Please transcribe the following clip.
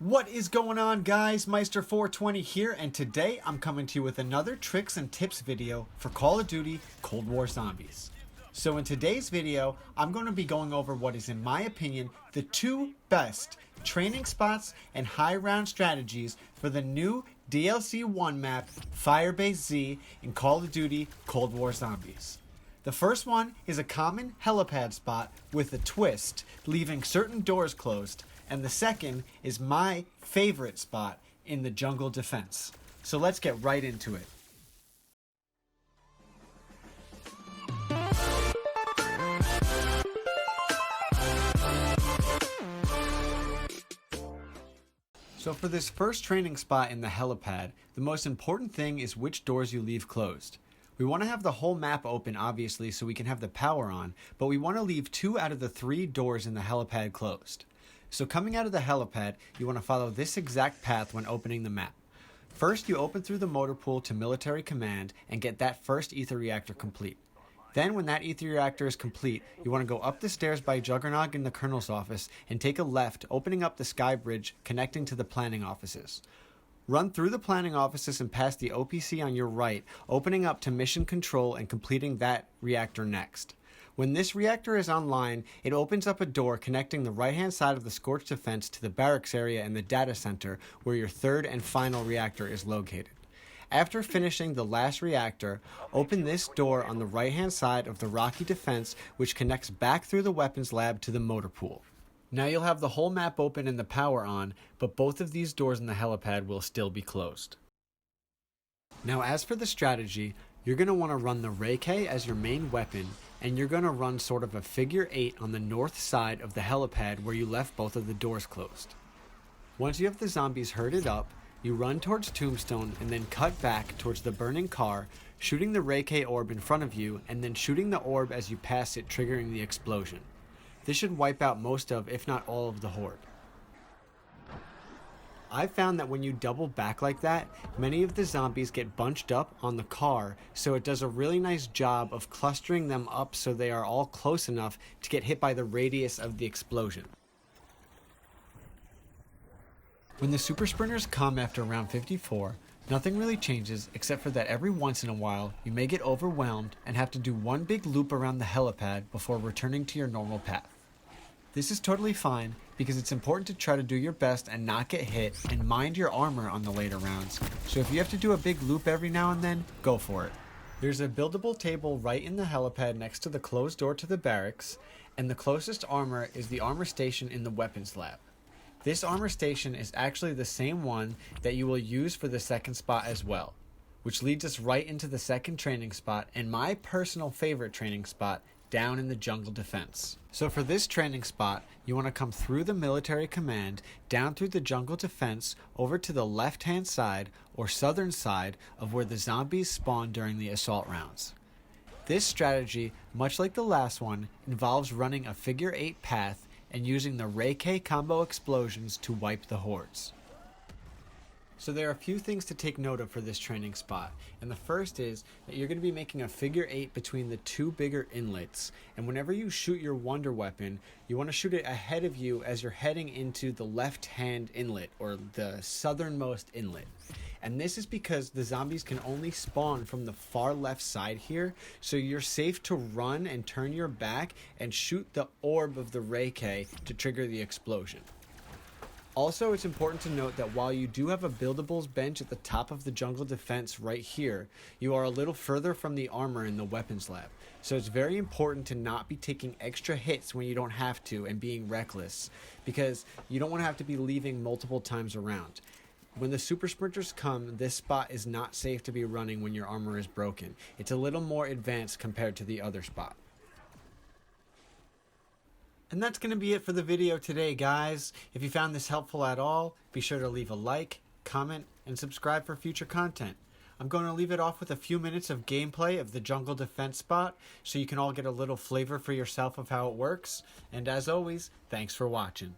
What is going on, guys? Meister420 here, and today I'm coming to you with another tricks and tips video for Call of Duty Cold War Zombies. So in today's video, I'm going to be going over what is, in my opinion, the two best training spots and high round strategies for the new DLC 1 map, Firebase Z, in Call of Duty Cold War Zombies. The first one is a common helipad spot with a twist, leaving certain doors closed, and the second is my favorite spot in the jungle defense. So let's get right into it. So for this first training spot in the helipad, the most important thing is which doors you leave closed. We want to have the whole map open, obviously, so we can have the power on, but we want to leave 2 out of the 3 doors in the helipad closed. So coming out of the helipad, you want to follow this exact path when opening the map. First, you open through the motor pool to military command and get that first ether reactor complete. Then when that ether reactor is complete, you want to go up the stairs by Juggernog in the colonel's office and take a left, opening up the sky bridge connecting to the planning offices. Run through the planning offices and past the OPC on your right, opening up to mission control and completing that reactor next. When this reactor is online, it opens up a door connecting the right-hand side of the Scorched Defense to the barracks area and the data center where your third and final reactor is located. After finishing the last reactor, open this door on the right-hand side of the Rocky Defense, which connects back through the weapons lab to the motor pool. Now you'll have the whole map open and the power on, but both of these doors in the helipad will still be closed. Now as for the strategy, you're going to want to run the Ray K as your main weapon, and you're going to run sort of a figure 8 on the north side of the helipad where you left both of the doors closed. Once you have the zombies herded up, you run towards Tombstone and then cut back towards the burning car, shooting the Ray K orb in front of you and then shooting the orb as you pass it, triggering the explosion. This should wipe out most of, if not all of, the horde. I've found that when you double back like that, many of the zombies get bunched up on the car, so it does a really nice job of clustering them up so they are all close enough to get hit by the radius of the explosion. When the super sprinters come after round 54, nothing really changes except for that every once in a while you may get overwhelmed and have to do one big loop around the helipad before returning to your normal path. This is totally fine because it's important to try to do your best and not get hit and mind your armor on the later rounds, so if you have to do a big loop every now and then, go for it. There's a buildable table right in the helipad next to the closed door to the barracks, and the closest armor is the armor station in the weapons lab. This armor station is actually the same one that you will use for the second spot as well, which leads us right into the second training spot and my personal favorite training spot, down in the jungle defense. So for this training spot, you want to come through the military command, down through the jungle defense, over to the left-hand side or southern side of where the zombies spawn during the assault rounds. This strategy, much like the last one, involves running a figure 8 path and using the Ray K combo explosions to wipe the hordes. So there are a few things to take note of for this training spot, and the first is that you're going to be making a figure 8 between the 2 bigger inlets, and whenever you shoot your wonder weapon, you want to shoot it ahead of you as you're heading into the left hand inlet, or the southernmost inlet. And this is because the zombies can only spawn from the far left side here, so you're safe to run and turn your back and shoot the orb of the Ray K to trigger the explosion. Also, it's important to note that while you do have a buildables bench at the top of the jungle defense right here, you are a little further from the armor in the weapons lab. So it's very important to not be taking extra hits when you don't have to and being reckless, because you don't want to have to be leaving multiple times around. When the super sprinters come, this spot is not safe to be running when your armor is broken. It's a little more advanced compared to the other spot. And that's going to be it for the video today, guys. If you found this helpful at all, be sure to leave a like, comment, and subscribe for future content. I'm going to leave it off with a few minutes of gameplay of the jungle defense spot so you can all get a little flavor for yourself of how it works. And as always, thanks for watching.